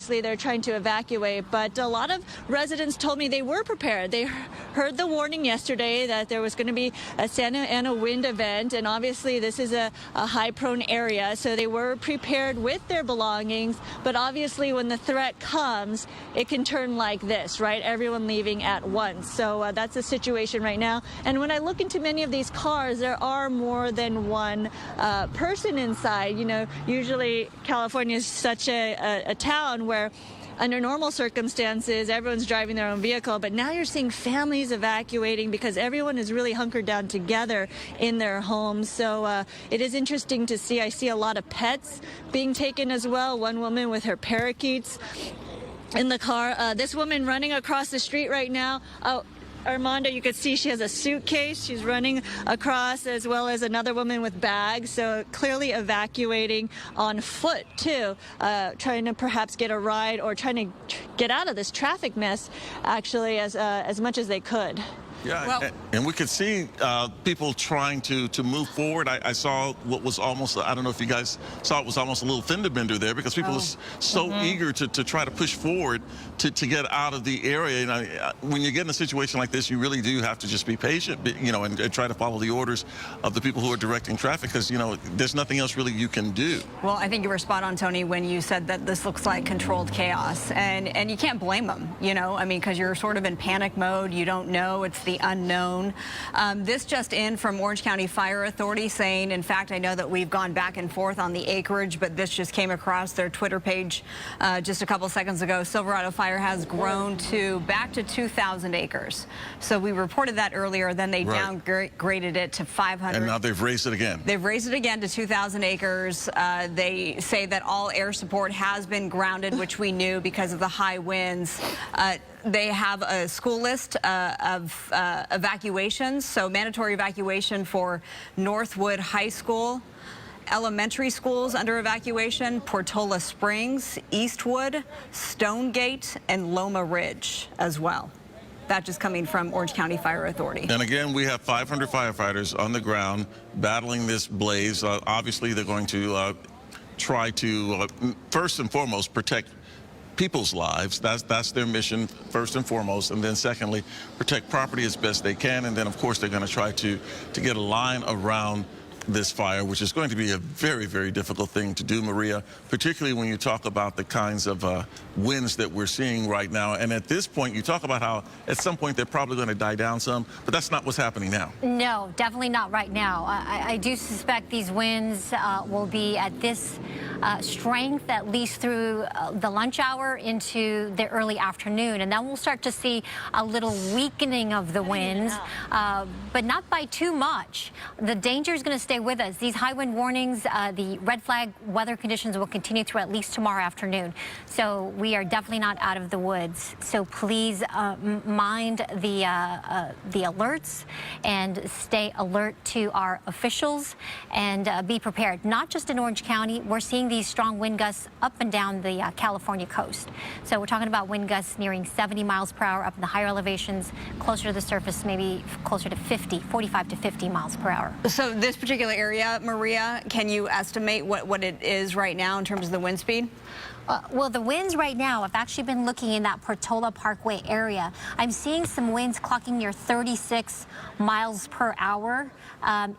obviously they're trying to evacuate, but a lot of residents told me they were prepared. They heard the warning yesterday that there was going to be a Santa Ana wind event, and obviously this is a high-prone area, so they were prepared with their belongings, but obviously when the threat comes, it can turn like this, right? Everyone leaving at once. So that's the situation right now. And when I look into many of these cars, there are more than one person inside. You know, usually California is such a town where under normal circumstances, everyone's driving their own vehicle, but now you're seeing families evacuating because everyone is really hunkered down together in their homes. So it is interesting to see. I see a lot of pets being taken as well. One woman with her parakeets in the car. This woman running across the street right now. Oh, Armando, you could see she has a suitcase. She's running across, as well as another woman with bags. So clearly evacuating on foot, too, trying to perhaps get a ride or trying to get out of this traffic mess, actually, as much as they could. Yeah, well, and we could see people trying to move forward. I saw what was almost, I don't know if you guys saw, it was almost a little fender bender there because people are so eager to try to push forward to get out of the area. And when you get in a situation like this, you really do have to just be patient, you know, and try to follow the orders of the people who are directing traffic because, you know, there's nothing else really you can do. Well, I think you were spot on, Tony, when you said that this looks like controlled chaos. And you can't blame them, you know, I mean, because you're sort of in panic mode. You don't know. It's the unknown. This just in from Orange County Fire Authority saying, in fact, I know that we've gone back and forth on the acreage, but this just came across their Twitter page just a couple seconds ago. Silverado Fire has grown back to 2,000 acres. So we reported that earlier. Then they downgraded it to 500. And now they've raised it again. They've raised it again to 2,000 acres. They say that all air support has been grounded, which we knew because of the high winds. They have a school list of evacuations, so mandatory evacuation for Northwood High School, elementary schools under evacuation, Portola Springs, Eastwood, Stonegate, and Loma Ridge as well. That just coming from Orange County Fire Authority. And again, we have 500 firefighters on the ground battling this blaze. Obviously, they're going to try to, first and foremost, protect people's lives. That's their mission first and foremost, and then secondly, protect property as best they can, and then of course they're going to try to get a line around this fire, which is going to be a very, very difficult thing to do, Maria, particularly when you talk about the kinds of winds that we're seeing right now. And at this point, you talk about how at some point they're probably going to die down some, but that's not what's happening now. No, definitely not right now. I do suspect these winds will be at this strength at least through the lunch hour into the early afternoon, and then we'll start to see a little weakening of the winds, but not by too much. The danger is going to stay with us. These high wind warnings, the red flag weather conditions will continue through at least tomorrow afternoon. So we are definitely not out of the woods. So please mind the alerts and stay alert to our officials and be prepared. Not just in Orange County, we're seeing these strong wind gusts up and down the California coast. So we're talking about wind gusts nearing 70 miles per hour up in the higher elevations, closer to the surface, maybe closer to 45 to 50 miles per hour. So this particular area, Maria, can you estimate what it is right now in terms of the wind speed? Well, the winds right now, I've actually been looking in that Portola Parkway area. I'm seeing some winds clocking near 36 miles per hour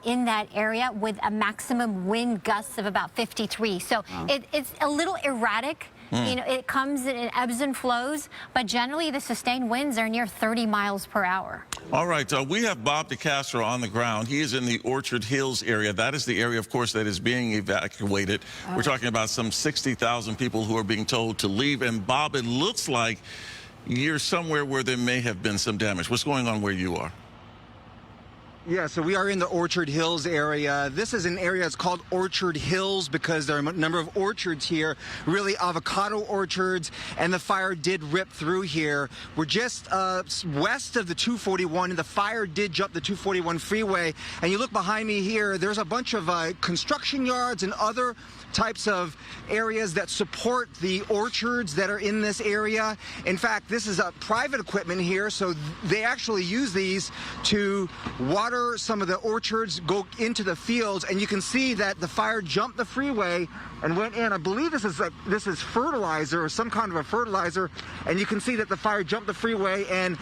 in that area with a maximum wind gusts of about 53. So it's a little erratic. You know, it comes and it ebbs and flows, but generally the sustained winds are near 30 miles per hour. All right, we have Bob DeCastro on the ground. He is in the Orchard Hills area. That is the area, of course, that is being evacuated. We're talking about some 60,000 people who are being told to leave. And Bob, it looks like you're somewhere where there may have been some damage. What's going on where you are? Yeah, so we are in the Orchard Hills area. This is an area that's called Orchard Hills because there are a number of orchards here, really avocado orchards, and the fire did rip through here. We're just west of the 241, and the fire did jump the 241 freeway. And you look behind me here, there's a bunch of construction yards and other types of areas that support the orchards that are in this area. In fact, this is private equipment here, so they actually use these to water water some of the orchards, go into the fields, and you can see that the fire jumped the freeway and went in. I believe this is fertilizer or some kind of a fertilizer, and you can see that the fire jumped the freeway and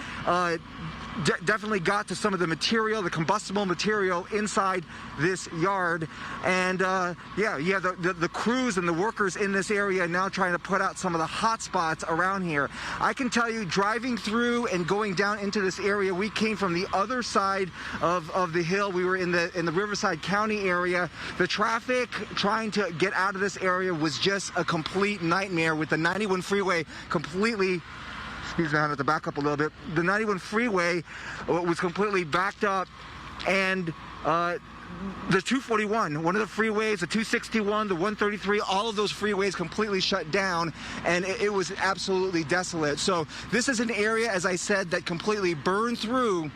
definitely got to some of the material, the combustible material inside this yard. And yeah, the crews and the workers in this area now trying to put out some of the hot spots around here. I can tell you, driving through and going down into this area, we came from the other side of the hill. We were in the Riverside County area. The traffic trying to get out of this area was just a complete nightmare, with the 91 freeway completely, excuse me, I have to back up a little bit. The 91 freeway was completely backed up, and the 241, one of the freeways, the 261, the 133, all of those freeways completely shut down, and it was absolutely desolate. So this is an area, as I said, that completely burned through.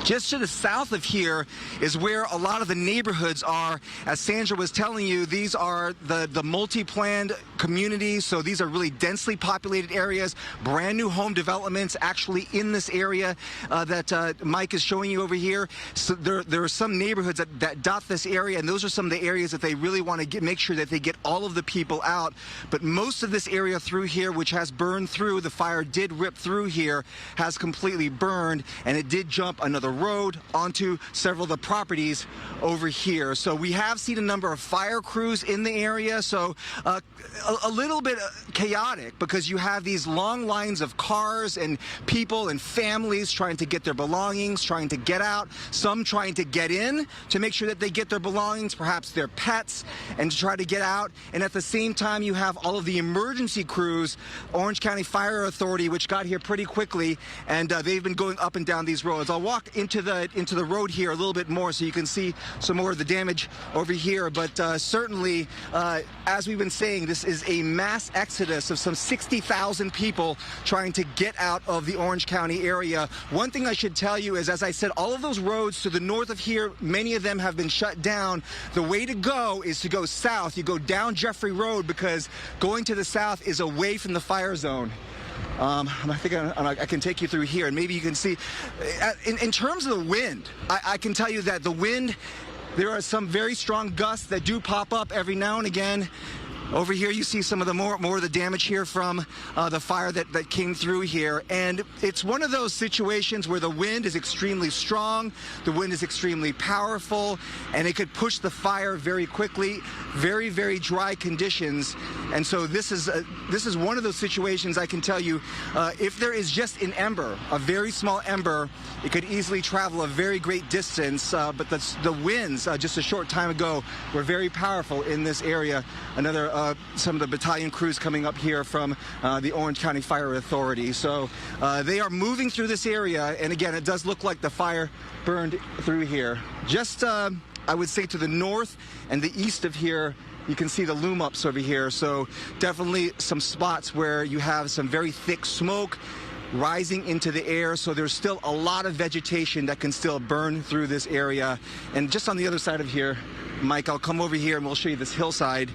Just to the south of here is where a lot of the neighborhoods are. As Sandra was telling you, these are the multi-planned communities, so these are really densely populated areas, brand new home developments actually in this area that Mike is showing you over here. So there are some neighborhoods that dot this area, and those are some of the areas that they really want to make sure that they get all of the people out. But most of this area through here, which has burned through, the fire did rip through here, has completely burned, and it did jump another road onto several of the properties over here. So we have seen a number of fire crews in the area, so a little bit chaotic, because you have these long lines of cars and people and families trying to get their belongings, trying to get out, some trying to get in to make sure that they get their belongings, perhaps their pets, and to try to get out. And at the same time, you have all of the emergency crews, Orange County Fire Authority, which got here pretty quickly, and they've been going up and down these roads. I'll walk into the road here a little bit more so you can see some more of the damage over here. But certainly, as we've been saying, this is a mass exodus of some 60,000 people trying to get out of the Orange County area. One thing I should tell you is, as I said, all of those roads to the north of here, many of them have been shut down. The way to go is to go south. You go down Jeffrey Road, because going to the south is away from the fire zone. I think I can take you through here, and maybe you can see. In terms of the wind, I can tell you that the wind, there are some very strong gusts that do pop up every now and again. Over here, you see some of the more of the damage here from the fire that came through here. And it's one of those situations where the wind is extremely strong, the wind is extremely powerful, and it could push the fire very quickly. Very, very dry conditions. And so this is one of those situations, I can tell you, if there is just an ember, a very small ember, it could easily travel a very great distance. But the winds just a short time ago were very powerful in this area. Some of the battalion crews coming up here from the Orange County Fire Authority. So they are moving through this area, and again, it does look like the fire burned through here. Just, I would say, to the north and the east of here, you can see the loom ups over here. So definitely some spots where you have some very thick smoke rising into the air, so there's still a lot of vegetation that can still burn through this area. And just on the other side of here, Mike, I'll come over here and we'll show you this hillside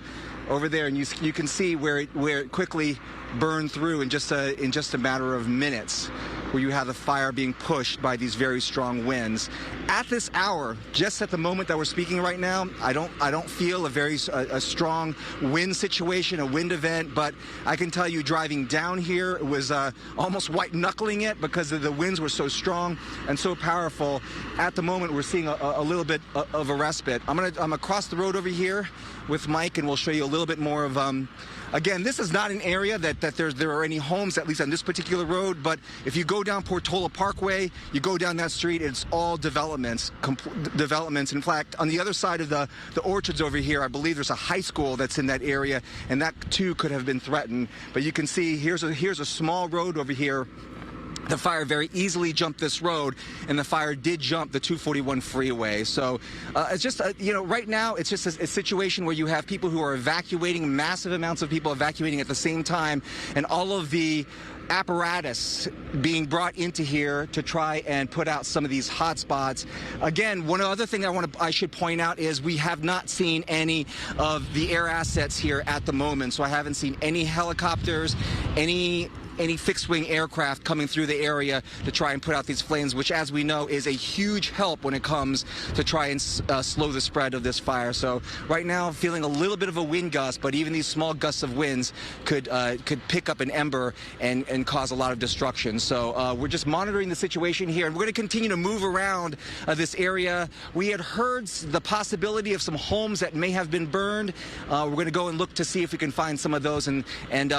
over there, and you can see where it quickly burned through in just a matter of minutes, where you have the fire being pushed by these very strong winds. At this hour, just at the moment that we're speaking right now, I don't feel a strong wind situation, a wind event, but I can tell you, driving down here, it was almost white knuckling it, because the winds were so strong and so powerful. At the moment, we're seeing a little bit of a respite. I'm across the road over here with Mike, and we'll show you a little bit more of again, this is not an area that there are any homes, at least on this particular road, but if you go down Portola Parkway, you go down that street, it's all developments. In fact, on the other side of the orchards over here, I believe there's a high school that's in that area, and that too could have been threatened. But you can see here's a small road over here. The fire very easily jumped this road, and the fire did jump the 241 freeway. So it's just, right now it's just a situation where you have people who are evacuating, massive amounts of people evacuating at the same time, and all of the apparatus being brought into here to try and put out some of these hot spots. Again, one other thing I should point out is we have not seen any of the air assets here at the moment. So I haven't seen any helicopters, any any fixed-wing aircraft coming through the area to try and put out these flames, which, as we know, is a huge help when it comes to try and slow the spread of this fire. So right now, feeling a little bit of a wind gust, but even these small gusts of winds could pick up an ember and cause a lot of destruction. So we're just monitoring the situation here, and we're going to continue to move around this area. We had heard the possibility of some homes that may have been burned. We're going to go and look to see if we can find some of those and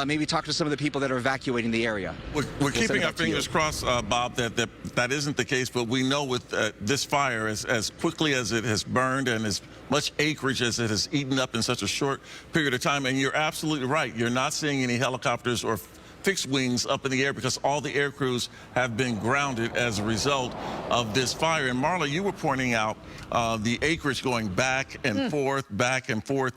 maybe talk to some of the people that are evacuating the area. We're keeping our fingers crossed, Bob, that isn't the case, but we know with this fire, as quickly as it has burned and as much acreage as it has eaten up in such a short period of time, and you're absolutely right, you're not seeing any helicopters or fixed wings up in the air because all the air crews have been grounded as a result of this fire. And Marla, you were pointing out the acreage going back and forth, back and forth.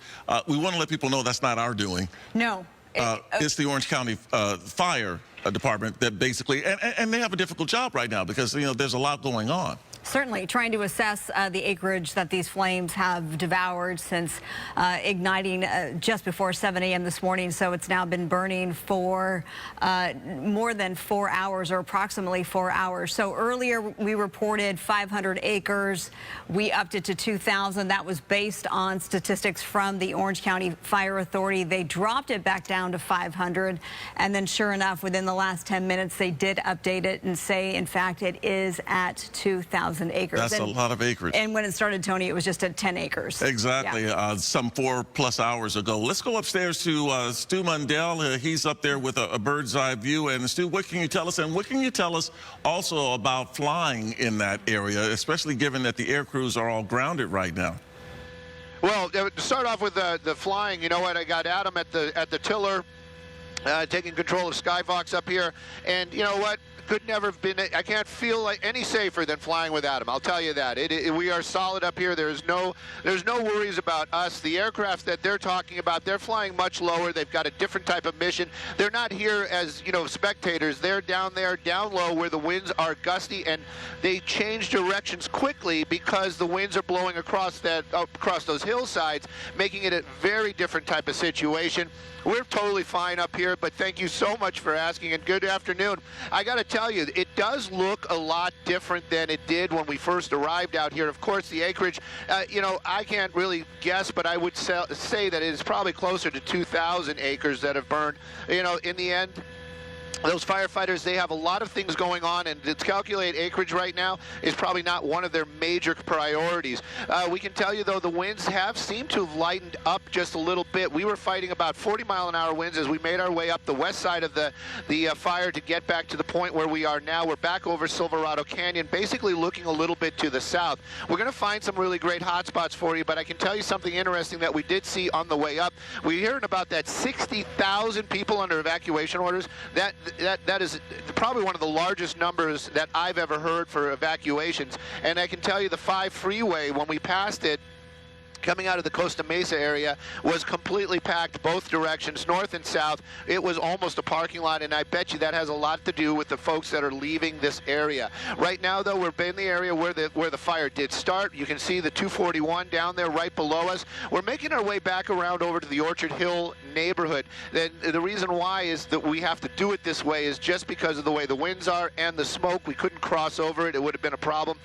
We want to let people know that's not our doing. No. It's the Orange County Fire Department that basically, and they have a difficult job right now because, you know, there's a lot going on. Certainly, trying to assess the acreage that these flames have devoured since igniting just before 7 a.m. this morning. So it's now been burning for more than 4 hours, or approximately 4 hours. So earlier we reported 500 acres. We upped it to 2,000. That was based on statistics from the Orange County Fire Authority. They dropped it back down to 500. And then sure enough, within the last 10 minutes, they did update it and say, in fact, it is at 2,000 acres. That's a lot of acreage. And when it started, Tony, it was just at 10 acres. Exactly. Yeah. Some 4+ hours ago. Let's go upstairs to Stu Mundell. He's up there with a bird's eye view. And Stu, what can you tell us? And what can you tell us also about flying in that area, especially given that the air crews are all grounded right now? Well, to start off with the flying, you know what? I got Adam at the tiller, taking control of Skyfox up here, and you know what? Could never have been. I can't feel like any safer than flying with Adam. I'll tell you that. We are solid up here. There's no worries about us. The aircraft that they're talking about, they're flying much lower. They've got a different type of mission. They're not here as, you know, spectators. They're down there, down low, where the winds are gusty, and they change directions quickly because the winds are blowing across those hillsides, making it a very different type of situation. We're totally fine up here, but thank you so much for asking, and good afternoon. I got to tell you, it does look a lot different than it did when we first arrived out here. Of course, the acreage, you know, I can't really guess, but I would say that it is probably closer to 2,000 acres that have burned. You know, in the end, those firefighters, they have a lot of things going on, and to calculate acreage right now is probably not one of their major priorities. We can tell you, though, the winds have seemed to have lightened up just a little bit. We were fighting about 40-mile-an-hour winds as we made our way up the west side of the fire to get back to the point where we are now. We're back over Silverado Canyon, basically looking a little bit to the south. We're going to find some really great hot spots for you, but I can tell you something interesting that we did see on the way up. We're hearing about that 60,000 people under evacuation orders. That is probably one of the largest numbers that I've ever heard for evacuations. And I can tell you the 5 freeway, when we passed it, coming out of the Costa Mesa area, was completely packed both directions, north and south. It was almost a parking lot, and I bet you that has a lot to do with the folks that are leaving this area. Right now, though, we're in the area where the fire did start. You can see the 241 down there right below us. We're making our way back around over to the Orchard Hill neighborhood. Then the reason why is that we have to do it this way is just because of the way the winds are and the smoke. We couldn't cross over it. It would have been a problem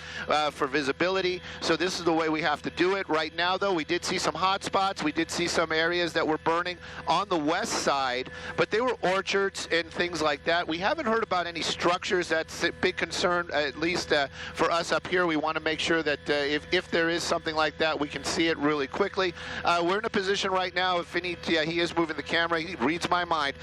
for visibility. So this is the way we have to do it. Right now, though, we did see some hot spots. We did see some areas that were burning on the west side, but they were orchards and things like that. We haven't heard about any structures. That's a big concern, at least for us up here. We want to make sure that if there is something like that, we can see it really quickly. We're in a position right now, if any, he is moving the camera. He reads my mind.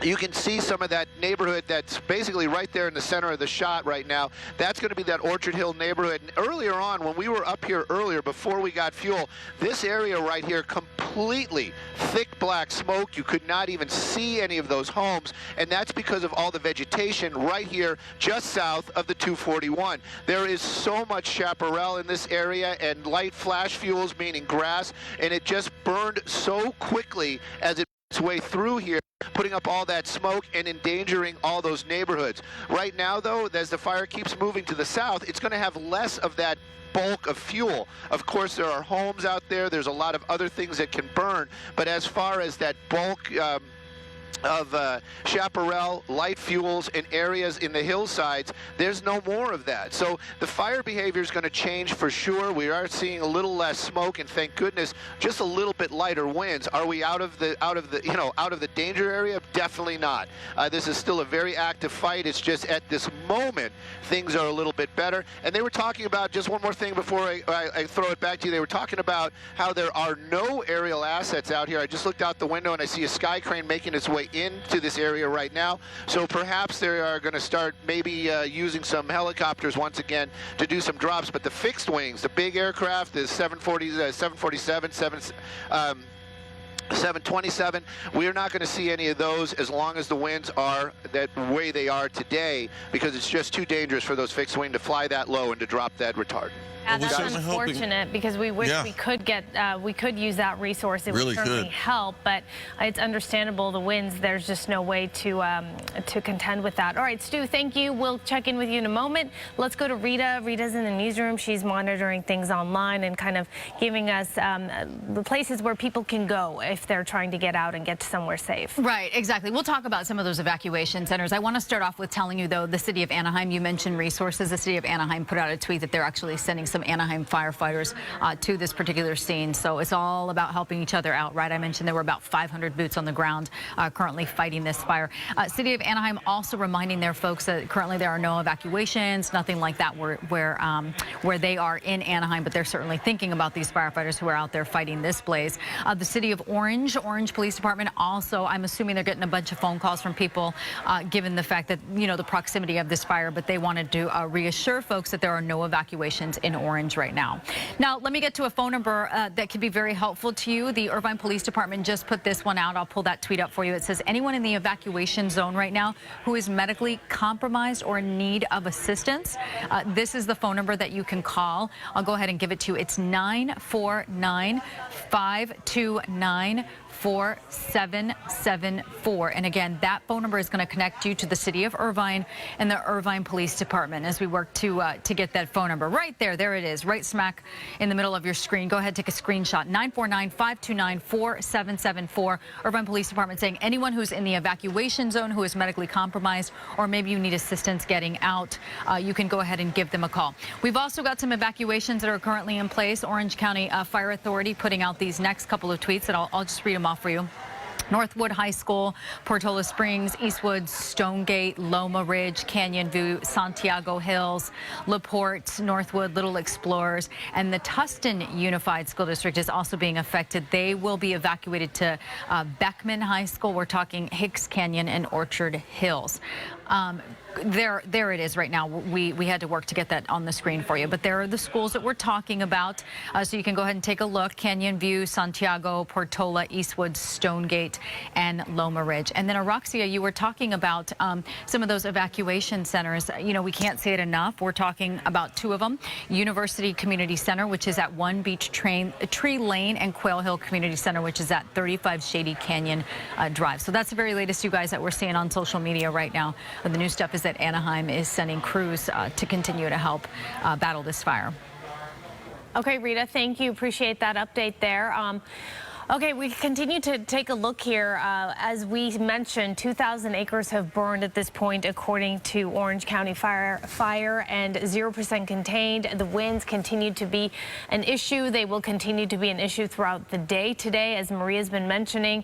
You can see some of that neighborhood that's basically right there in the center of the shot right now. That's going to be that Orchard Hill neighborhood. And earlier on, when we were up here earlier, before we got fuel, this area right here, completely thick black smoke. You could not even see any of those homes. And that's because of all the vegetation right here just south of the 241. There is so much chaparral in this area and light flash fuels, meaning grass, and it just burned so quickly as it its way through here, putting up all that smoke and endangering all those neighborhoods. Right now, though, as the fire keeps moving to the south, it's going to have less of that bulk of fuel. Of course, there are homes out there. There's a lot of other things that can burn. But as far as that bulk chaparral, light fuels in areas in the hillsides. There's no more of that. So the fire behavior is going to change for sure. We are seeing a little less smoke, and thank goodness, just a little bit lighter winds. Are we out of the danger area? Definitely not. This is still a very active fight. It's just at this moment things are a little bit better. And they were talking about, just one more thing before I throw it back to you. They were talking about how there are no aerial assets out here. I just looked out the window and I see a sky crane making its way into this area right now. So perhaps they are going to start maybe using some helicopters once again to do some drops. But the fixed wings, the big aircraft, the 747, 727, we are not going to see any of those as long as the winds are that way they are today, because it's just too dangerous for those fixed wing to fly that low and to drop that retardant. Yeah, that's unfortunate because we wish we could use that resource. It would certainly help, but it's understandable the winds. There's just no way to contend with that. All right, Stu, thank you. We'll check in with you in a moment. Let's go to Rita. Rita's in the newsroom. She's monitoring things online and kind of giving us the places where people can go if they're trying to get out and get to somewhere safe. Right, exactly. We'll talk about some of those evacuation centers. I want to start off with telling you, though, the city of Anaheim, you mentioned resources. The city of Anaheim put out a tweet that they're actually sending some Anaheim firefighters to this particular scene. So it's all about helping each other out, right? I mentioned there were about 500 boots on the ground currently fighting this fire. City of Anaheim also reminding their folks that currently there are no evacuations, nothing like that where they are in Anaheim, but they're certainly thinking about these firefighters who are out there fighting this blaze. The city of Orange Police Department also, I'm assuming they're getting a bunch of phone calls from people given the fact that, you know, the proximity of this fire, but they wanted to reassure folks that there are no evacuations in Orange right now. Now, let me get to a phone number that could be very helpful to you. The Irvine Police Department just put this one out. I'll pull that tweet up for you. It says, anyone in the evacuation zone right now who is medically compromised or in need of assistance, this is the phone number that you can call. I'll go ahead and give it to you. It's 949-529-4774. And again, that phone number is going to connect you to the city of Irvine and the Irvine Police Department as we work to get that phone number. Right there. There it is, right smack in the middle of your screen. Go ahead, take a screenshot. 949-529-4774. Irvine Police Department saying anyone who's in the evacuation zone who is medically compromised, or maybe you need assistance getting out, you can go ahead and give them a call. We've also got some evacuations that are currently in place. Orange County Fire Authority putting out these next couple of tweets that I'll just read them off for you. Northwood High School, Portola Springs, Eastwood, Stonegate, Loma Ridge, Canyon View, Santiago Hills, LaPorte, Northwood, Little Explorers, and the Tustin Unified School District is also being affected. They will be evacuated to Beckman High School. We're talking Hicks Canyon and Orchard Hills. There it is right now. We had to work to get that on the screen for you, but there are the schools that we're talking about, so you can go ahead and take a look. Canyon View, Santiago, Portola, Eastwood, Stonegate, and Loma Ridge. And then Araxia, you were talking about some of those evacuation centers. You know, we can't say it enough. We're talking about two of them. University Community Center, which is at One Beach Tree Lane, and Quail Hill Community Center, which is at 35 Shady Canyon Drive. So that's the very latest, you guys, that we're seeing on social media right now. The new stuff is that Anaheim is sending crews to continue to help battle this fire. Okay, Rita, thank you. Appreciate that update there. Okay, we continue to take a look here. As we mentioned, 2,000 acres have burned at this point, according to Orange County Fire, and 0% contained. The winds continue to be an issue. They will continue to be an issue throughout the day today, as Maria's been mentioning.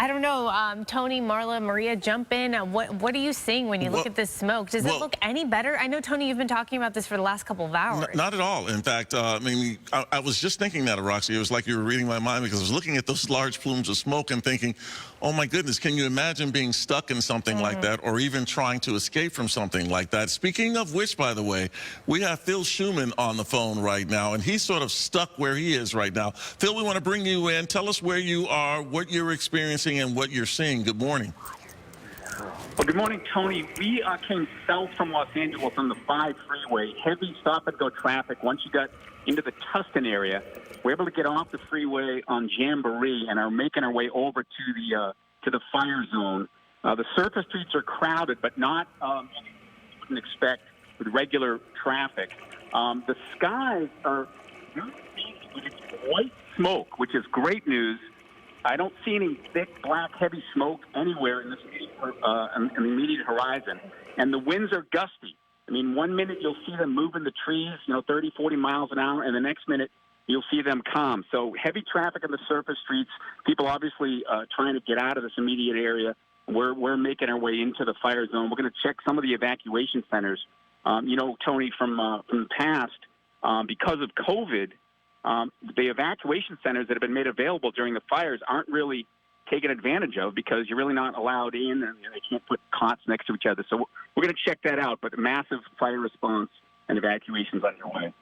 I don't know, Tony, Marla, Maria, jump in. What are you seeing when you look at this smoke? Does it look any better? I know, Tony, you've been talking about this for the last couple of hours. Not at all. In fact, I mean, I was just thinking that, Roxy. It was like you were reading my mind, because I was looking at those large plumes of smoke and thinking, oh my goodness, can you imagine being stuck in something like that, or even trying to escape from something like that? Speaking of which, by the way, we have Phil Schumann on the phone right now, and he's sort of stuck where he is right now. Phil, we want to bring you in. Tell us where you are, what you're experiencing, and what you're seeing. Good morning. Well, good morning, Tony. We came south from Los Angeles on the 5 freeway. Heavy stop-and-go traffic. Once you got into the Tustin area, we're able to get off the freeway on Jamboree and are making our way over to the fire zone. The surface streets are crowded, but not you wouldn't expect with regular traffic. The skies are white smoke, which is great news. I don't see any thick, black, heavy smoke anywhere in the immediate horizon. And the winds are gusty. I mean, 1 minute you'll see them moving the trees, 30, 40 miles an hour, and the next minute you'll see them calm. So heavy traffic on the surface streets, people obviously trying to get out of this immediate area. We're making our way into the fire zone. We're going to check some of the evacuation centers. Tony, from the past, because of COVID, the evacuation centers that have been made available during the fires aren't really taken advantage of because you're really not allowed in and they can't put cots next to each other. So we're going to check that out, but massive fire response and evacuations underway.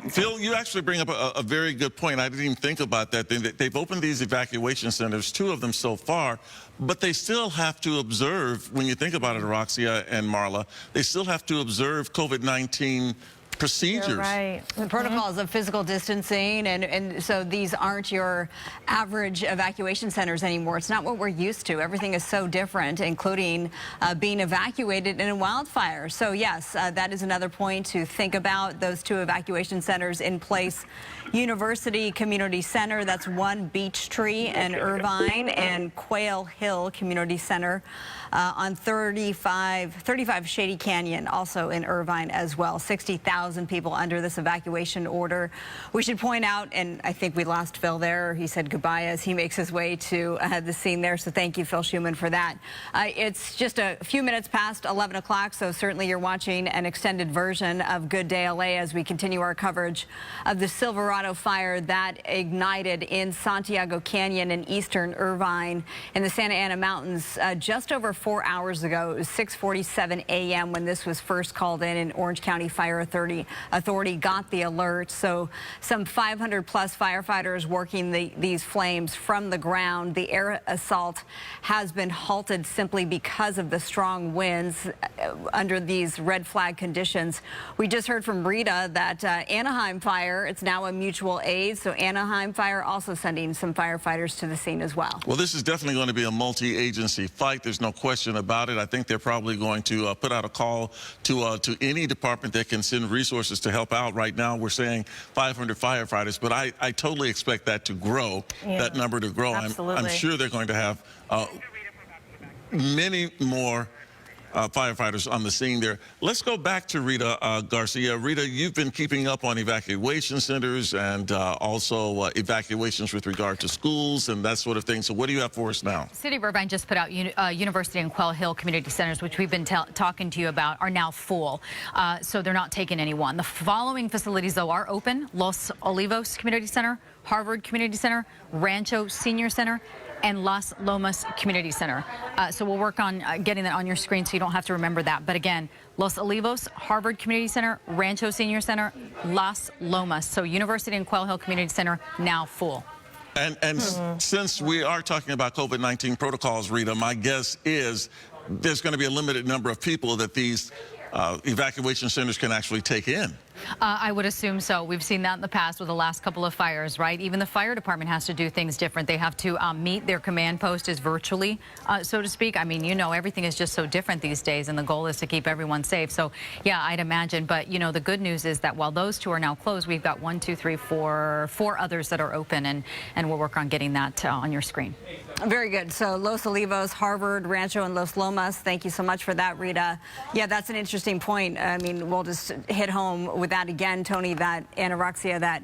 Phil, you actually bring up a very good point. I didn't even think about that. They've opened these evacuation centers, 2 of them so far, but they still have to observe, when you think about it, Roxia and Marla, they still have to observe COVID-19 procedures. You're right. The protocols of physical distancing, and so these aren't your average evacuation centers anymore. It's not what we're used to. Everything is so different, including being evacuated in a wildfire. So yes, that is another point to think about. Those 2 evacuation centers in place. University Community Center, that's one Beech Tree and Irvine, and Quail Hill Community Center on 35 Shady Canyon, also in Irvine as well. 60,000 people under this evacuation order. We should point out, and I think we lost Phil there. He said goodbye as he makes his way to the scene there. So thank you, Phil Schuman, for that. It's just a few minutes past 11 o'clock, so certainly you're watching an extended version of Good Day LA as we continue our coverage of the Silverado Fire that ignited in Santiago Canyon in eastern Irvine in the Santa Ana Mountains just over 4 hours ago. It was 6:47 a.m. when this was first called in, and Orange County Fire Authority got the alert. So some 500 plus firefighters working these flames from the ground. The air assault has been halted simply because of the strong winds under these red flag conditions. We just heard from Rita that Anaheim Fire, it's now a mutual aid. So Anaheim Fire also sending some firefighters to the scene as well. Well, this is definitely going to be a multi-agency fight. There's no question about it. I think they're probably going to put out a call to any department that can send resources to help out. Right now, we're saying 500 firefighters, but I totally expect that to grow, that number to grow. I'm sure they're going to have many more firefighters on the scene there. Let's go back to Rita Garcia. Rita, you've been keeping up on evacuation centers and also evacuations with regard to schools and that sort of thing. So what do you have for us now? City of Irvine just put out University and Quail Hill community centers, which we've been talking to you about, are now full. So they're not taking anyone. The following facilities, though, are open: Los Olivos Community Center, Harvard Community Center, Rancho Senior Center, and Las Lomas Community Center. So we'll work on getting that on your screen so you don't have to remember that. But again, Los Olivos, Harvard Community Center, Rancho Senior Center, Las Lomas. So University and Quail Hill Community Center now full. And since we are talking about COVID-19 protocols, Rita, my guess is there's going to be a limited number of people that these evacuation centers can actually take in. I would assume so. We've seen that in the past with the last couple of fires, right? Even the fire department has to do things different. They have to meet their command post as virtually, so to speak. I mean, everything is just so different these days, and the goal is to keep everyone safe. So, yeah, I'd imagine. But, the good news is that while those 2 are now closed, we've got 4 others that are open, and we'll work on getting that on your screen. Very good. So Los Olivos, Harvard, Rancho, and Los Lomas. Thank you so much for that, Rita. Yeah, that's an interesting point. I mean, we'll just hit home with that again, Tony, that anorexia, that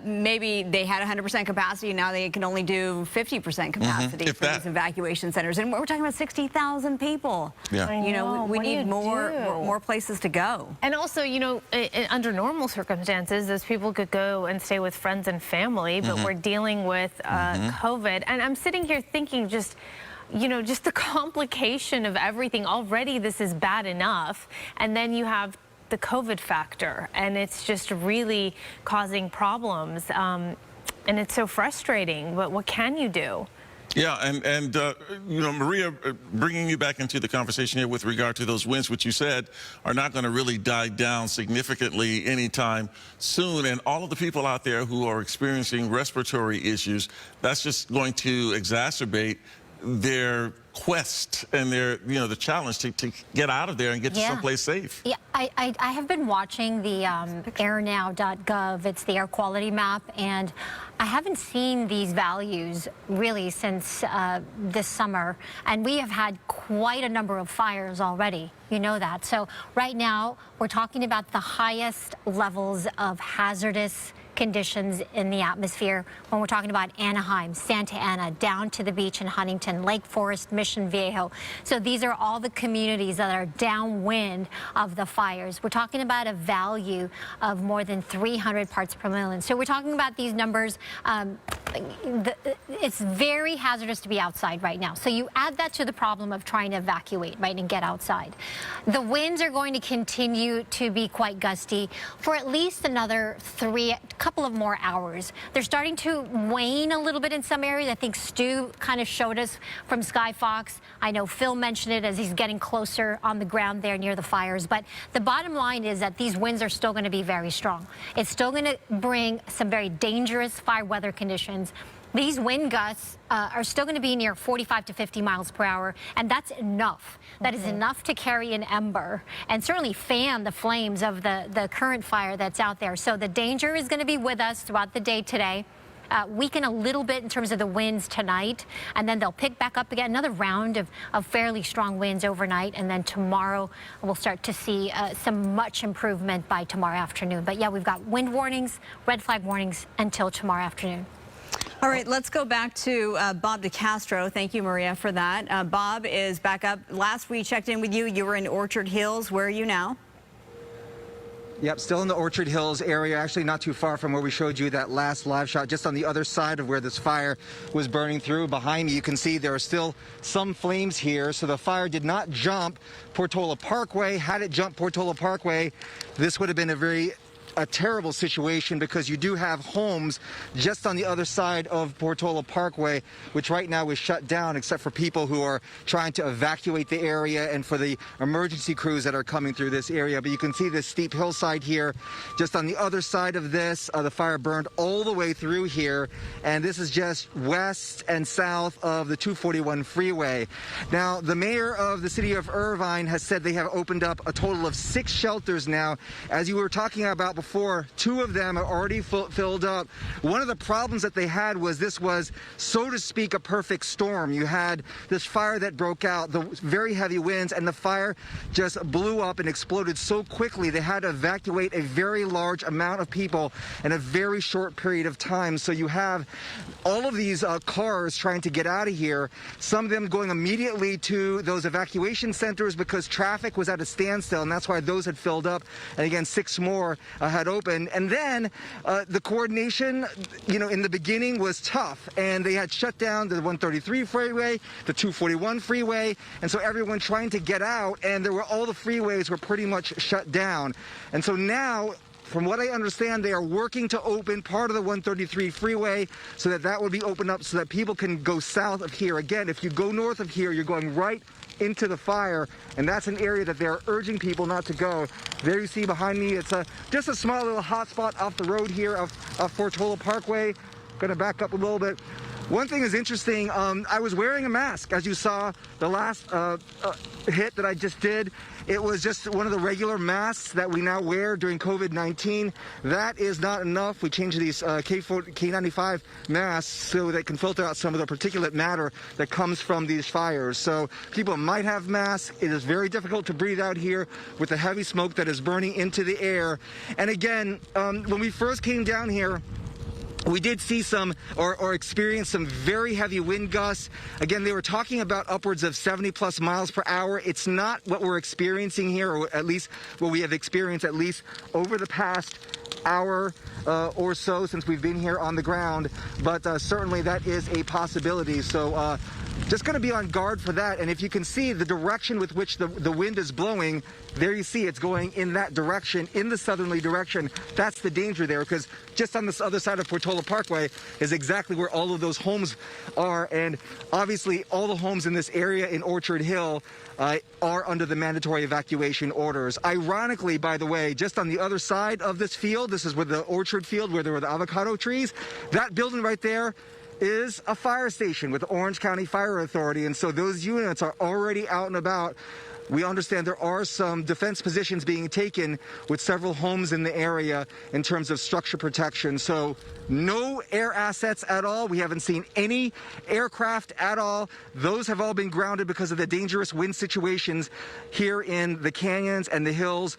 maybe they had 100% capacity. Now they can only do 50% capacity for these evacuation centers. And we're talking about 60,000 people. Yeah. We need more places to go. And also, under normal circumstances, those people could go and stay with friends and family, but we're dealing with COVID. And I'm sitting here thinking just the complication of everything. Already this is bad enough, and then you have the COVID factor, and it's just really causing problems, and it's so frustrating. But what can you do? Yeah, and Maria, bringing you back into the conversation here with regard to those winds, which you said are not going to really die down significantly anytime soon. And all of the people out there who are experiencing respiratory issues, that's just going to exacerbate their quest and the challenge to get out of there and get to someplace safe. Yeah, I have been watching the airnow.gov. It's the air quality map, and I haven't seen these values really since this summer. And we have had quite a number of fires already. You know that. So right now, we're talking about the highest levels of hazardous conditions in the atmosphere when we're talking about Anaheim, Santa Ana, down to the beach in Huntington, Lake Forest, Mission Viejo. So these are all the communities that are downwind of the fires. We're talking about a value of more than 300 parts per million. So we're talking about these numbers. It's very hazardous to be outside right now. So you add that to the problem of trying to evacuate, right, and get outside. The winds are going to continue to be quite gusty for at least another couple of more hours. They're starting to wane a little bit in some areas. I think Stu kind of showed us from Skyfox. I know Phil mentioned it as he's getting closer on the ground there near the fires. But the bottom line is that these winds are still going to be very strong. It's still going to bring some very dangerous fire weather conditions. These wind gusts are still going to be near 45 to 50 miles per hour, and that's enough. That is enough to carry an ember and certainly fan the flames of the current fire that's out there. So the danger is going to be with us throughout the day today. Weaken a little bit in terms of the winds tonight, and then they'll pick back up again. Another round of fairly strong winds overnight, and then tomorrow we'll start to see some much improvement by tomorrow afternoon. But yeah, we've got wind warnings, red flag warnings until tomorrow afternoon. All right, let's go back to Bob DeCastro. Thank you, Maria, for that. Bob is back up. Last we checked in with you, you were in Orchard Hills. Where are you now? Yep, still in the Orchard Hills area, actually not too far from where we showed you that last live shot, just on the other side of where this fire was burning through. Behind me, you can see there are still some flames here, so the fire did not jump Portola Parkway. Had it jumped Portola Parkway, this would have been a terrible situation, because you do have homes just on the other side of Portola Parkway, which right now is shut down except for people who are trying to evacuate the area and for the emergency crews that are coming through this area. But you can see this steep hillside here just on the other side of this. The fire burned all the way through here, and this is just west and south of the 241 freeway. Now, the mayor of the city of Irvine has said they have opened up a total of 6 shelters now. As you were talking about before, 2 of them are already filled up. One of the problems that they had was this was, so to speak, a perfect storm. You had this fire that broke out, the very heavy winds, and the fire just blew up and exploded so quickly they had to evacuate a very large amount of people in a very short period of time. So you have all of these cars trying to get out of here, some of them going immediately to those evacuation centers because traffic was at a standstill, and that's why those had filled up. And again, 6 more had opened. And then the coordination, in the beginning was tough, and they had shut down the 133 freeway, the 241 freeway, and so everyone trying to get out, and all the freeways were pretty much shut down. And so now, from what I understand, they are working to open part of the 133 freeway so that would be opened up so that people can go south of here. Again, if you go north of here, you're going right into the fire, and that's an area that they're urging people not to go. There you see behind me, it's just a small little hot spot off the road here of Portola Parkway. Gonna back up a little bit. One thing is interesting, I was wearing a mask, as you saw the last hit that I just did. It was just one of the regular masks that we now wear during COVID-19. That is not enough. We changed these K95 masks so they can filter out some of the particulate matter that comes from these fires. So people might have masks. It is very difficult to breathe out here with the heavy smoke that is burning into the air. And again, when we first came down here, we did see some or experience some very heavy wind gusts. Again, they were talking about upwards of 70+ miles per hour. It's not what we're experiencing here, or at least what we have experienced at least over the past hour or so since we've been here on the ground. But certainly that is a possibility. So just going to be on guard for that. And if you can see the direction with which the wind is blowing, there you see it's going in that direction, in the southerly direction. That's the danger there, because just on this other side of Portola Parkway is exactly where all of those homes are. And obviously all the homes in this area in Orchard Hill are under the mandatory evacuation orders. Ironically, by the way, just on the other side of this field, this is where the orchard field where there were the avocado trees, that building right there is a fire station with the Orange County Fire Authority, and so those units are already out and about. We understand there are some defense positions being taken with several homes in the area in terms of structure protection. So no air assets at all. We haven't seen any aircraft at all. Those have all been grounded because of the dangerous wind situations here in the canyons and the hills,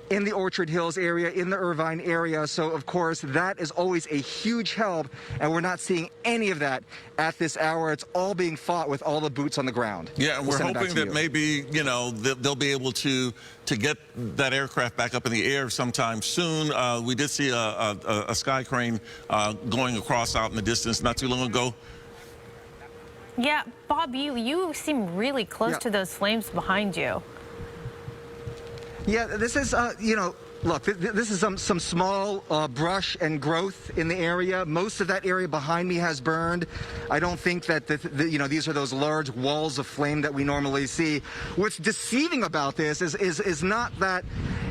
in the Orchard Hills area, in the Irvine area. So, of course, that is always a huge help, and we're not seeing any of that at this hour. It's all being fought with all the boots on the ground. Yeah, and we're hoping that maybe, you know, they'll be able to get that aircraft back up in the air sometime soon. We did see a sky crane going across out in the distance not too long ago. Yeah, Bob, you seem really close to those flames behind you. Yeah, this is, you know, look, this is some small brush and growth in the area. Most of that area behind me has burned. I don't think that, you know, these are those large walls of flame that we normally see. What's deceiving about this is not that,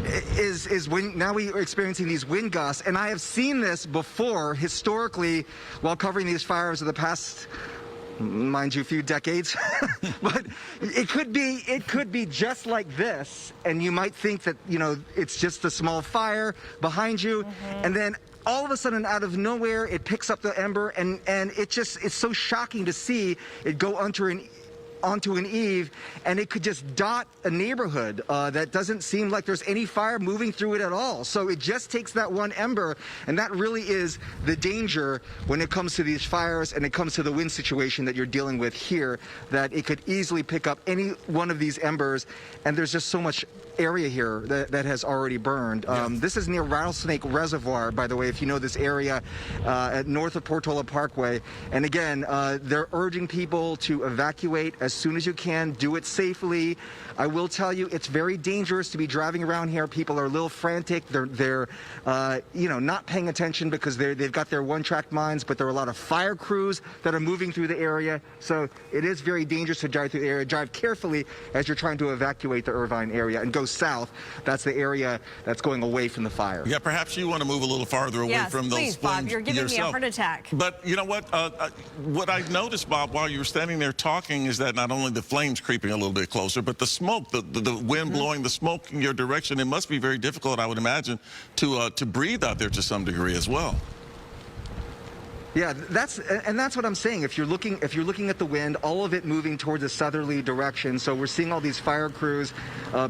is when now we are experiencing these wind gusts, and I have seen this before historically while covering these fires of the past, mind you, a few decades. But it could be just like this, and you might think that, you know, it's just a small fire behind you, and then all of a sudden, out of nowhere, it picks up the ember, and it's so shocking to see it go onto an eave, and it could just dot a neighborhood that doesn't seem like there's any fire moving through it at all. So it just takes that one ember, and that really is the danger when it comes to these fires and it comes to the wind situation that you're dealing with here, that it could easily pick up any one of these embers, and there's just so much area here that has already burned. This is near Rattlesnake Reservoir, by the way, if you know this area, at north of Portola Parkway. And again, they're urging people to evacuate as soon as you can. Do it safely. I will tell you, it's very dangerous to be driving around here. People are a little frantic. They're you know, not paying attention because they've got their one-track minds, but there are a lot of fire crews that are moving through the area. So it is very dangerous to drive through the area. Drive carefully as you're trying to evacuate the Irvine area and go south. That's the area that's going away from the fire. Yeah, perhaps you want to move a little farther away from those please, flames Bob, you're giving me a heart attack. But you know what? What I noticed, Bob, while you were standing there talking, is that not only the flames creeping a little bit closer, but the smoke, the wind blowing the smoke in your direction. It must be very difficult, I would imagine, to breathe out there to some degree as well. Yeah, that's what I'm saying. If you're looking at the wind, all of it moving towards a southerly direction. So we're seeing all these fire crews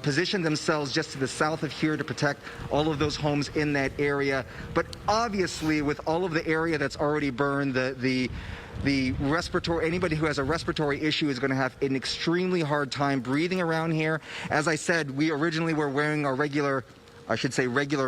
position themselves just to the south of here to protect all of those homes in that area. But obviously, with all of the area that's already burned, the respiratory, anybody who has a respiratory issue is going to have an extremely hard time breathing around here. As I said, we originally were wearing our regular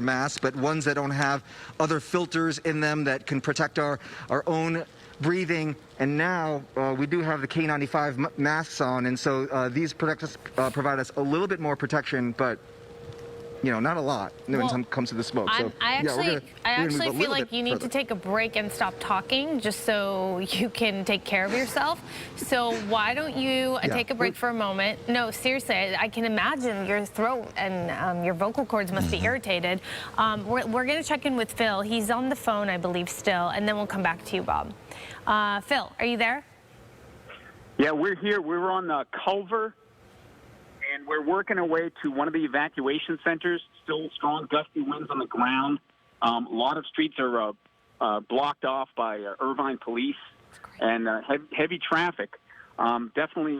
masks, but ones that don't have other filters in them that can protect our own breathing. And now we do have the K95 masks on, and so these provide us a little bit more protection, but you know, not a lot when it comes to the smoke. So, I actually feel like you need to take a break and stop talking just so you can take care of yourself. So why don't you take a break for a moment? No, seriously, I can imagine your throat and your vocal cords must be irritated. We're going to check in with Phil. He's on the phone, I believe, still, and then we'll come back to you, Bob. Phil, are you there? Yeah, we're here. We're on Culver. And we're working our way to one of the evacuation centers. Still strong gusty winds on the ground. A lot of streets are blocked off by Irvine police and heavy traffic. Definitely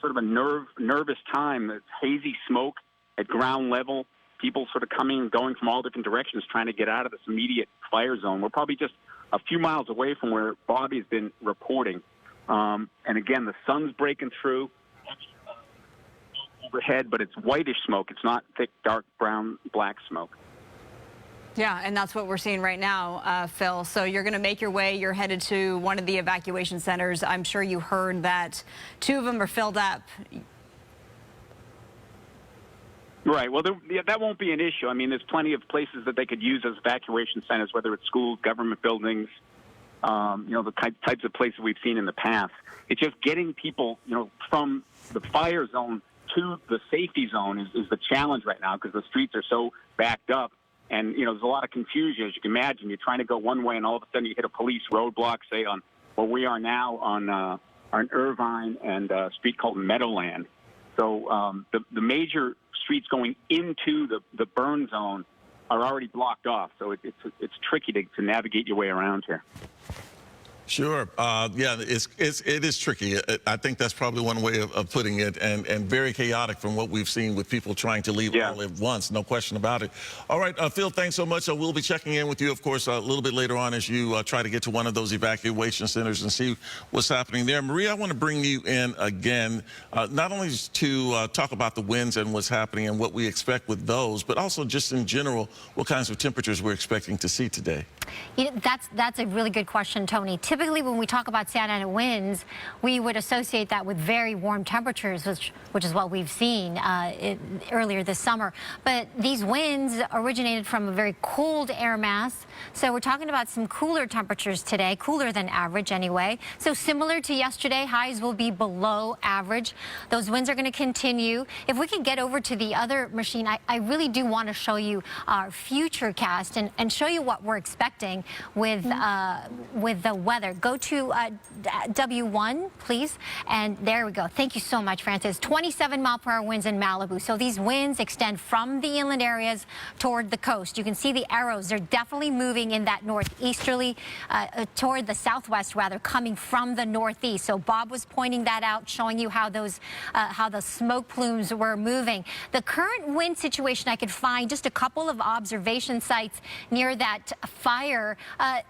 sort of a nervous time. It's hazy smoke at ground level. People sort of coming and going from all different directions trying to get out of this immediate fire zone. We're probably just a few miles away from where Bobby's been reporting. And again, the sun's breaking through overhead, but it's whitish smoke. It's not thick, dark, brown, black smoke. Yeah, and that's what we're seeing right now, Phil. So you're going to make your way. You're headed to one of the evacuation centers. I'm sure you heard that 2 of them are filled up. Right. Well, that won't be an issue. I mean, there's plenty of places that they could use as evacuation centers, whether it's schools, government buildings, you know, the types of places we've seen in the past. It's just getting people, you know, from the fire zone to the safety zone is the challenge right now because the streets are so backed up. And, you know, there's a lot of confusion, as you can imagine. You're trying to go one way, and all of a sudden you hit a police roadblock, say, on Well, we are now on Irvine and a street called Meadowland. So the major streets going into the burn zone are already blocked off. So it's tricky to navigate your way around here. Sure. Yeah, it is tricky. I think that's probably one way of putting it, and very chaotic from what we've seen with people trying to leave all at once. No question about it. All right, Phil, thanks so much. We'll be checking in with you, of course, a little bit later on as you try to get to one of those evacuation centers and see what's happening there. Maria, I want to bring you in again, not only to talk about the winds and what's happening and what we expect with those, but also just in general, what kinds of temperatures we're expecting to see today. You know, that's a really good question, Tony. Typically, when we talk about Santa Ana winds, we would associate that with very warm temperatures, which is what we've seen earlier this summer. But these winds originated from a very cold air mass. So we're talking about some cooler temperatures today, cooler than average anyway. So similar to yesterday, highs will be below average. Those winds are going to continue. If we can get over to the other machine, I really do want to show you our future cast and show you what we're expecting with the weather. Go to W1, please. And there we go. Thank you so much, Francis. 27-mile-per-hour winds in Malibu. So these winds extend from the inland areas toward the coast. You can see the arrows. They're definitely moving in that northeasterly, toward the southwest, rather, coming from the northeast. So Bob was pointing that out, showing you how those, how the smoke plumes were moving. The current wind situation, I could find just a couple of observation sites near that fire.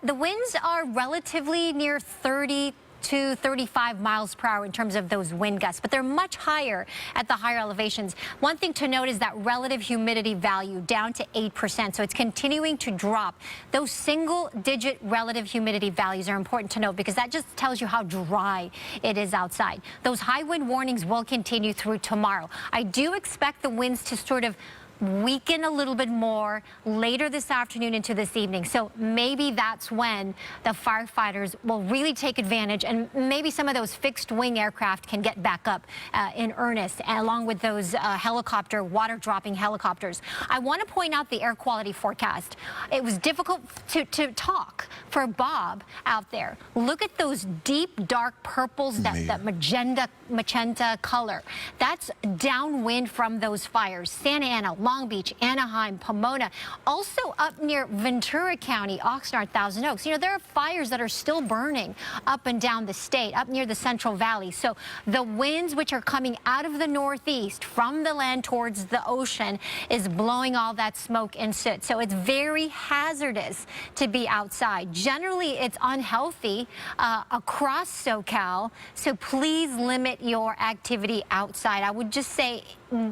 The winds are relatively near 30 to 35 miles per hour in terms of those wind gusts, but they're much higher at the higher elevations. One thing to note is that relative humidity value down to 8%, so it's continuing to drop. Those single-digit relative humidity values are important to note because that just tells you how dry it is outside. Those high wind warnings will continue through tomorrow. I do expect the winds to sort of weaken a little bit more later this afternoon into this evening. So maybe that's when the firefighters will really take advantage, and maybe some of those fixed wing aircraft can get back up in earnest, along with those water dropping helicopters. I want to point out the air quality forecast. It was difficult to talk for Bob out there. Look at those deep dark purples, that magenta color. That's downwind from those fires. Santa Ana, Long Beach, Anaheim, Pomona, also up near Ventura County, Oxnard, Thousand Oaks. You know, there are fires that are still burning up and down the state, up near the Central Valley. So the winds which are coming out of the northeast from the land towards the ocean is blowing all that smoke and soot. So it's very hazardous to be outside. Generally, it's unhealthy across SoCal. So please limit your activity outside. I would just say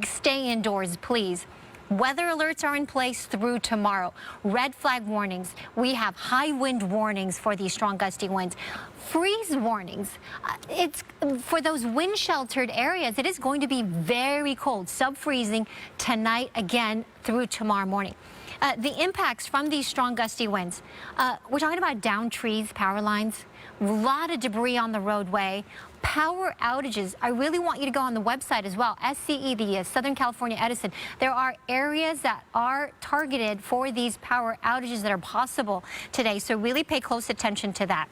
stay indoors, please. Weather alerts are in place through tomorrow. Red flag warnings. We have high wind warnings for these strong gusty winds. Freeze warnings. It's for those wind sheltered areas. It is going to be very cold, sub-freezing tonight again through tomorrow morning. The impacts from these strong gusty winds. We're talking about downed trees, power lines, a lot of debris on the roadway. Power outages. I really want you to go on the website as well. SCE, the Southern California Edison. There are areas that are targeted for these power outages that are possible today. So really pay close attention to that.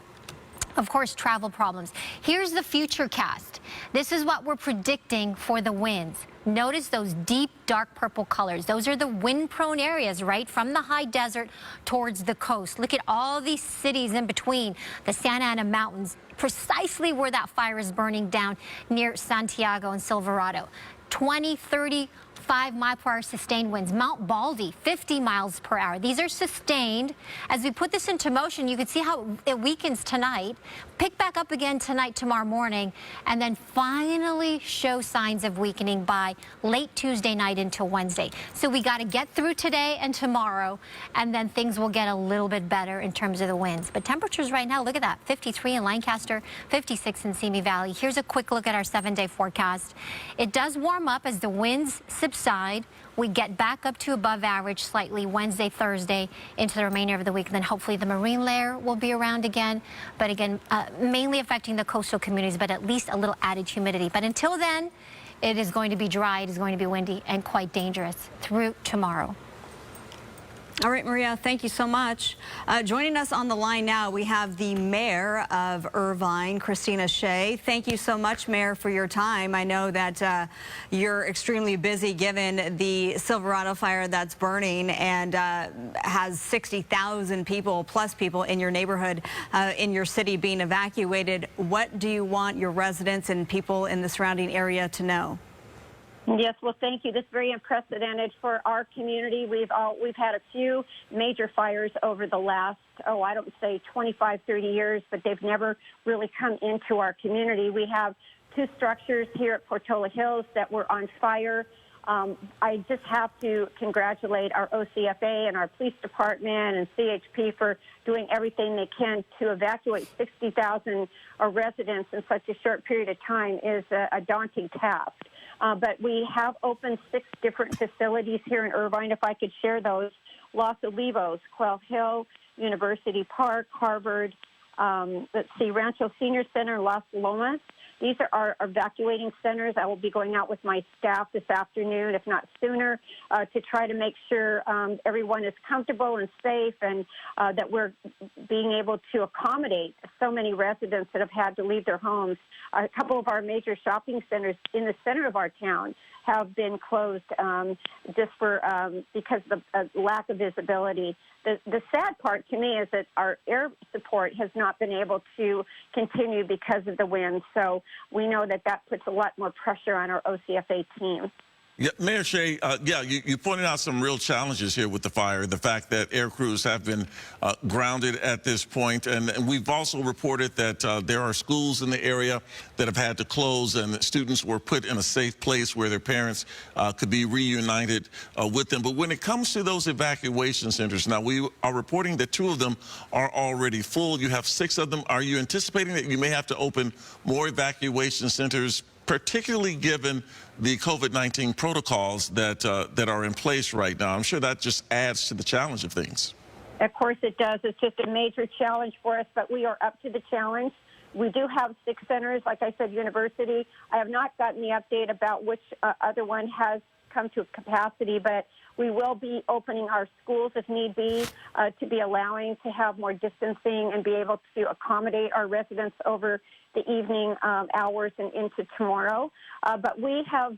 Of course, travel problems. Here's the future cast. This is what we're predicting for the winds. Notice those deep, dark purple colors. Those are the wind-prone areas, right, from the high desert towards the coast. Look at all these cities in between, the Santa Ana Mountains, precisely where that fire is burning down near Santiago and Silverado. 20, 30, 5-mile-per-hour sustained winds. Mount Baldy, 50 miles per hour. These are sustained. As we put this into motion, you can see how it weakens tonight, pick back up again tonight, tomorrow morning, and then finally show signs of weakening by late Tuesday night into Wednesday. So we got to get through today and tomorrow, and then things will get a little bit better in terms of the winds. But temperatures right now, look at that, 53 in Lancaster, 56 in Simi Valley. Here's a quick look at our 7-day forecast. It does warm up as the winds subside. We get back up to above average slightly Wednesday, Thursday into the remainder of the week. And then hopefully the marine layer will be around again. But again, mainly affecting the coastal communities, but at least a little added humidity. But until then, it is going to be dry, it is going to be windy and quite dangerous through tomorrow. All right, Maria, thank you so much. Joining us on the line now, we have the mayor of Irvine, Christina Shea. Thank you so much, Mayor, for your time. I know that you're extremely busy given the Silverado fire that's burning and has 60,000 people plus people in your neighborhood, in your city being evacuated. What do you want your residents and people in the surrounding area to know? Yes, well, thank you. This is very unprecedented for our community. We've had a few major fires over the last, I don't say 25, 30 years, but they've never really come into our community. We have two structures here at Portola Hills that were on fire. I just have to congratulate our OCFA and our police department and CHP for doing everything they can to evacuate 60,000 residents in such a short period of time is a daunting task. But we have opened 6 different facilities here in Irvine. If I could share those: Los Olivos, Quail Hill, University Park, Harvard, Rancho Senior Center, Las Lomas. These are our evacuating centers. I will be going out with my staff this afternoon, if not sooner, to try to make sure everyone is comfortable and safe, and that we're being able to accommodate so many residents that have had to leave their homes. A couple of our major shopping centers in the center of our town have been closed just for because of the lack of visibility. The sad part to me is that our air support has not been able to continue because of the wind. So we know that that puts a lot more pressure on our OCFA team. Yeah, Mayor Shea, you pointed out some real challenges here with the fire, the fact that air crews have been grounded at this point. And we've also reported that there are schools in the area that have had to close, and students were put in a safe place where their parents could be reunited with them. But when it comes to those evacuation centers, now we are reporting that 2 of them are already full. You have 6 of them. Are you anticipating that you may have to open more evacuation centers, particularly given the COVID-19 protocols that are in place right now? I'm sure that just adds to the challenge of things. Of course it does. It's just a major challenge for us, but we are up to the challenge. We do have 6 centers, like I said, University. I have not gotten the update about which other one has come to capacity, but we will be opening our schools if need be to be allowing to have more distancing and be able to accommodate our residents over the evening hours and into tomorrow. But we have,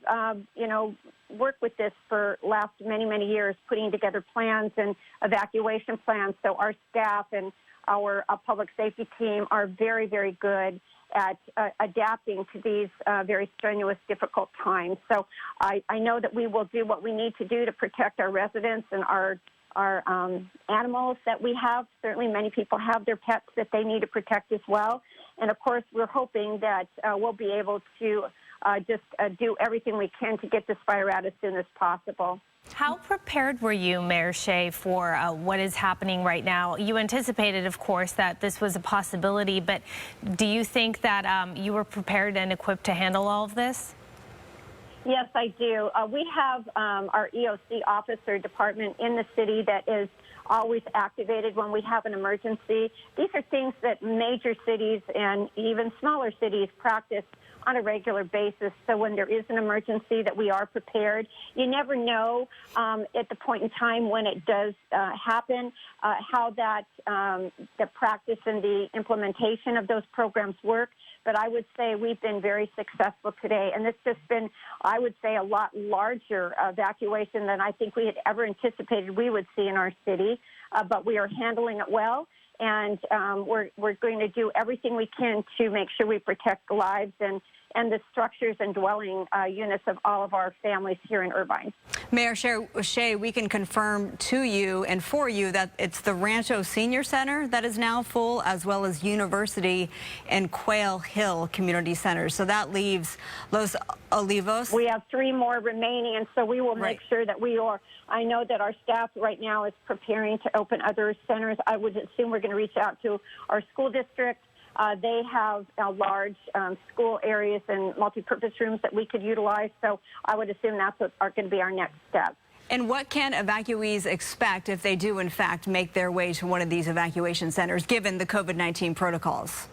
worked with this for last many, many years, putting together plans and evacuation plans. So our staff and our public safety team are very, very good at adapting to these very strenuous, difficult times. So I know that we will do what we need to do to protect our residents and our animals that we have. Certainly many people have their pets that they need to protect as well. And of course, we're hoping that we'll be able to just do everything we can to get this fire out as soon as possible. How prepared were you, Mayor Shea, for what is happening right now? You anticipated, of course, that this was a possibility, but do you think that you were prepared and equipped to handle all of this? Yes, I do. We have our EOC officer department in the city that is always activated when we have an emergency. These are things that major cities and even smaller cities practice on a regular basis. So when there is an emergency, that we are prepared. You never know at the point in time when it does happen how that the practice and the implementation of those programs work. But I would say we've been very successful today. And it's just been, I would say, a lot larger evacuation than I think we had ever anticipated we would see in our city. But we are handling it well. And we're going to do everything we can to make sure we protect the lives and the structures and dwelling units of all of our families here in Irvine. Mayor Shea, we can confirm to you and for you that it's the Rancho Senior Center that is now full, as well as University and Quail Hill Community Centers. So that leaves Los Olivos. We have 3 more remaining, and so we will make sure that we are. I know that our staff right now is preparing to open other centers. I would assume we're going to reach out to our school district. They have large school areas and multi-purpose rooms that we could utilize, so I would assume that's what are going to be our next steps. And what can evacuees expect if they do, in fact, make their way to one of these evacuation centers, given the COVID-19 protocols?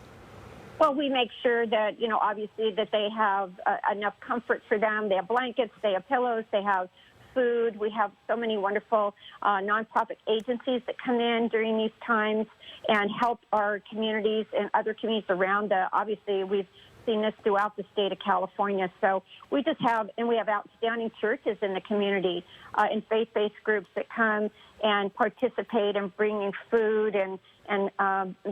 Well, we make sure that, obviously that they have enough comfort for them. They have blankets, they have pillows, they have food. We have so many wonderful nonprofit agencies that come in during these times and help our communities and other communities around. Obviously, we've seen this throughout the state of California. So we just have, and we have outstanding churches in the community and faith-based groups that come and participate in bringing food and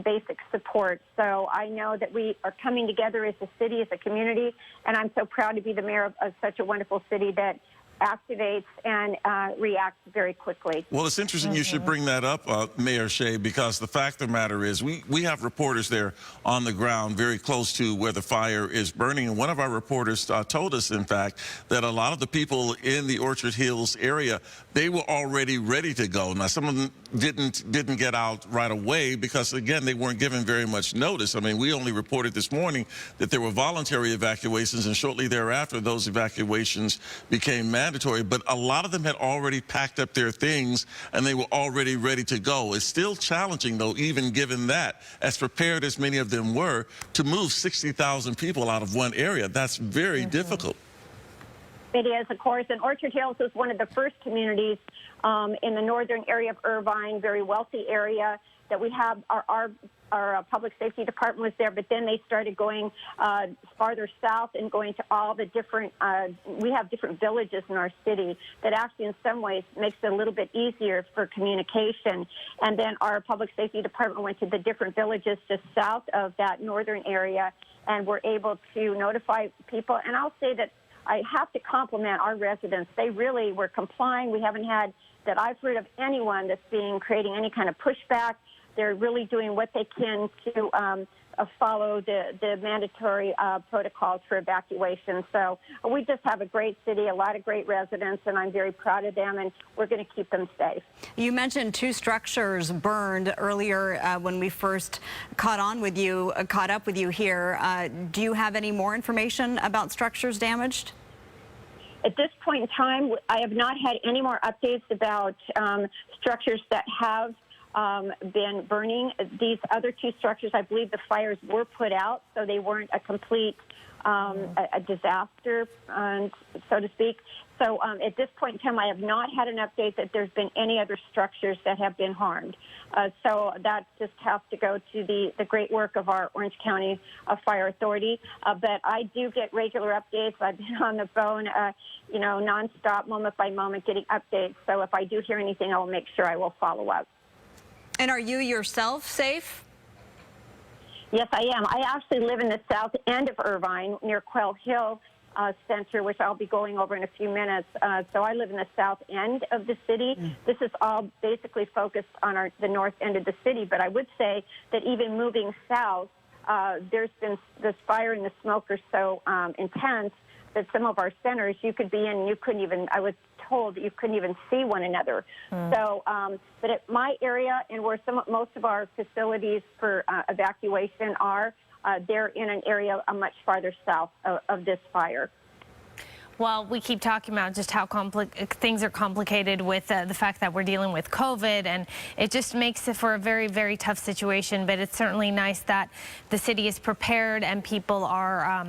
basic support. So I know that we are coming together as a city, as a community, and I'm so proud to be the mayor of such a wonderful city that activates and reacts very quickly. Well, it's interesting you should bring that up, Mayor Shea, because the fact of the matter is we have reporters there on the ground very close to where the fire is burning. And one of our reporters told us, in fact, that a lot of the people in the Orchard Hills area, they were already ready to go. Now, some of them didn't get out right away because, again, they weren't given very much notice. I mean, we only reported this morning that there were voluntary evacuations, and shortly thereafter, those evacuations became mandatory. But a lot of them had already packed up their things, and they were already ready to go. It's still challenging, though, even given that, as prepared as many of them were, to move 60,000 people out of one area. That's very difficult. It is, of course, and Orchard Hills is one of the first communities in the northern area of Irvine, very wealthy area that we have. Our public safety department was there, but then they started going farther south and going to all the different, we have different villages in our city that actually in some ways makes it a little bit easier for communication. And then our public safety department went to the different villages just south of that northern area and were able to notify people. And I'll say that I have to compliment our residents. They really were complying. We haven't had, that I've heard of, anyone that's creating any kind of pushback. They're really doing what they can to follow the mandatory protocols for evacuation. So we just have a great city, a lot of great residents, and I'm very proud of them, and we're going to keep them safe. You mentioned 2 structures burned earlier when we first caught up with you here. Do you have any more information about structures damaged? At this point in time, I have not had any more updates about structures that have been burning. These other 2 structures, I believe the fires were put out, so they weren't a complete a disaster, so to speak. So at this point in time, I have not had an update that there's been any other structures that have been harmed. So that just has to go to the great work of our Orange County Fire Authority. But I do get regular updates. I've been on the phone, nonstop, moment by moment, getting updates. So if I do hear anything, I will make sure I will follow up. And are you yourself safe? Yes, I am. I actually live in the south end of Irvine near Quail Hill Center, which I'll be going over in a few minutes. So I live in the south end of the city. This is all basically focused on the north end of the city. But I would say that even moving south, there's been this fire and the smoke are so intense that some of our centers you could be in, you couldn't even, I was told that you couldn't even see one another. So, but at my area and where most of our facilities for evacuation are, they're in an area much farther south of this fire. Well, we keep talking about just how things are complicated with the fact that we're dealing with COVID, and it just makes it for a very, very tough situation. But it's certainly nice that the city is prepared and people are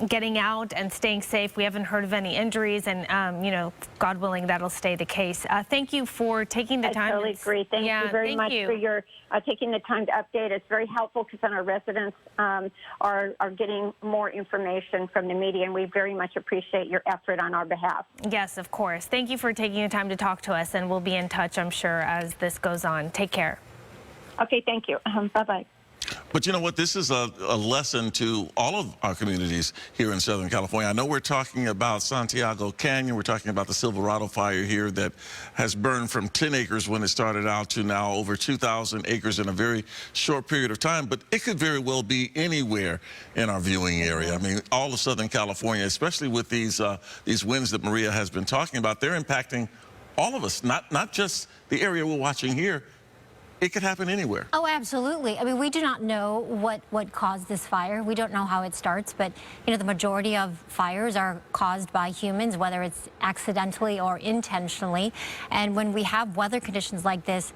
getting out and staying safe. We haven't heard of any injuries, and God willing, that'll stay the case. Thank you for taking the time. I totally agree. Thank you very much for your taking the time to update. It's very helpful because then our residents are getting more information from the media, and we very much appreciate your effort on our behalf. Yes, of course. Thank you for taking the time to talk to us, and we'll be in touch, I'm sure, as this goes on. Take care. Okay, thank you. Bye-bye. But you know what? This is a lesson to all of our communities here in Southern California. I know we're talking about Santiago Canyon. We're talking about the Silverado Fire here that has burned from 10 acres when it started out to now over 2,000 acres in a very short period of time. But it could very well be anywhere in our viewing area. I mean, all of Southern California, especially with these winds that Maria has been talking about, they're impacting all of us, not just the area we're watching here. It could happen anywhere. Oh, absolutely. I mean, we do not know what caused this fire. We don't know how it starts, but the majority of fires are caused by humans, whether it's accidentally or intentionally. And when we have weather conditions like this,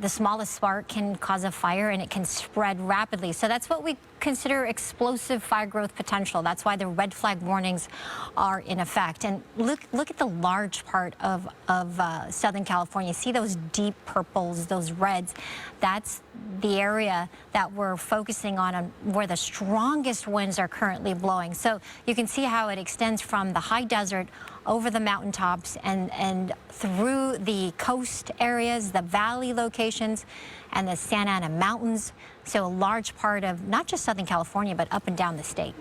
the smallest spark can cause a fire and it can spread rapidly. So that's what we consider explosive fire growth potential. That's why the red flag warnings are in effect. And look at the large part of Southern California. See those deep purples, those reds? That's the area that we're focusing on where the strongest winds are currently blowing. So you can see how it extends from the high desert over the mountaintops and through the coast areas, the valley locations, and the Santa Ana Mountains. So a large part of not just Southern California, but up and down the state.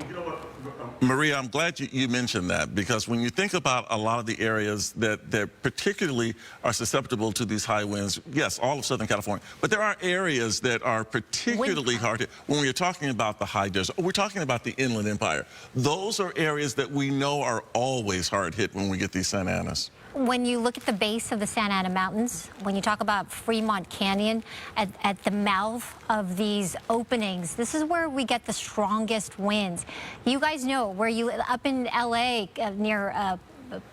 Maria, I'm glad you mentioned that, because when you think about a lot of the areas that particularly are susceptible to these high winds, yes, all of Southern California, but there are areas that are particularly hard hit. When we're talking about the high desert, we're talking about the Inland Empire. Those are areas that we know are always hard hit when we get these Santa Anas. When you look at the base of the Santa Ana Mountains, when you talk about Fremont Canyon, at the mouth of these openings, this is where we get the strongest winds. You guys know where you up in LA near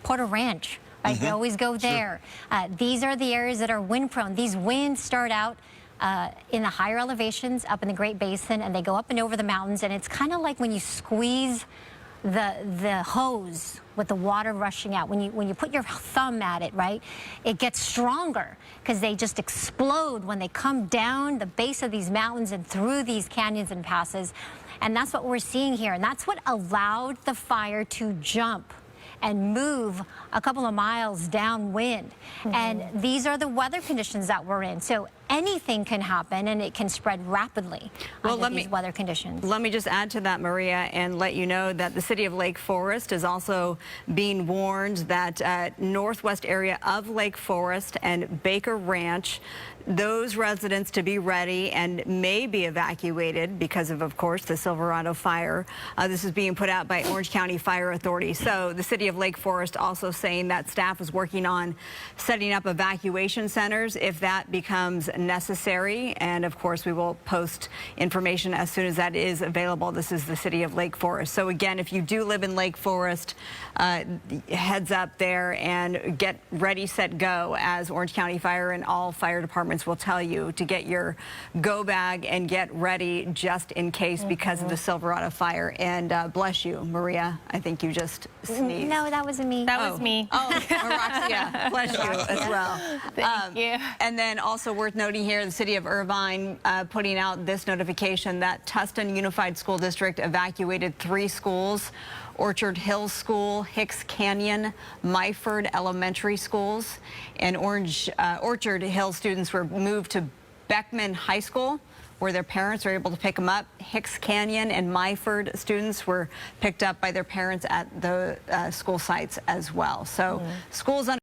Porter Ranch, right? We always go there. Sure. These are the areas that are wind prone. These winds start out in the higher elevations up in the Great Basin, and they go up and over the mountains, and it's kind of like when you squeeze the hose with the water rushing out. When you put your thumb at it, right, it gets stronger because they just explode when they come down the base of these mountains and through these canyons and passes. And that's what we're seeing here. And that's what allowed the fire to jump and move a couple of miles downwind. And these are the weather conditions that we're in. So anything can happen, and it can spread rapidly under these weather conditions. Let me just add to that, Maria, and let you know that the city of Lake Forest is also being warned that northwest area of Lake Forest and Baker Ranch, those residents to be ready and may be evacuated because of course, the Silverado Fire. This is being put out by Orange County Fire Authority. So the city of Lake Forest also saying that staff is working on setting up evacuation centers if that becomes necessary. And of course, we will post information as soon as that is available. This is the city of Lake Forest. So again, if you do live in Lake Forest, heads up there and get ready, set, go, as Orange County Fire and all fire departments will tell you to get your go bag and get ready just in case because of the Silverado Fire. And bless you, Maria. I think you just sneezed. No, that wasn't me. That was me. Oh, Roxia, bless you as well. Thank you. And then also worth noting here, the city of Irvine putting out this notification that Tustin Unified School District evacuated 3 schools. Orchard Hills School, Hicks Canyon, Myford Elementary Schools, and Orchard Hill students were moved to Beckman High School, where their parents are able to pick them up. Hicks Canyon and Myford students were picked up by their parents at the school sites as well. So schools under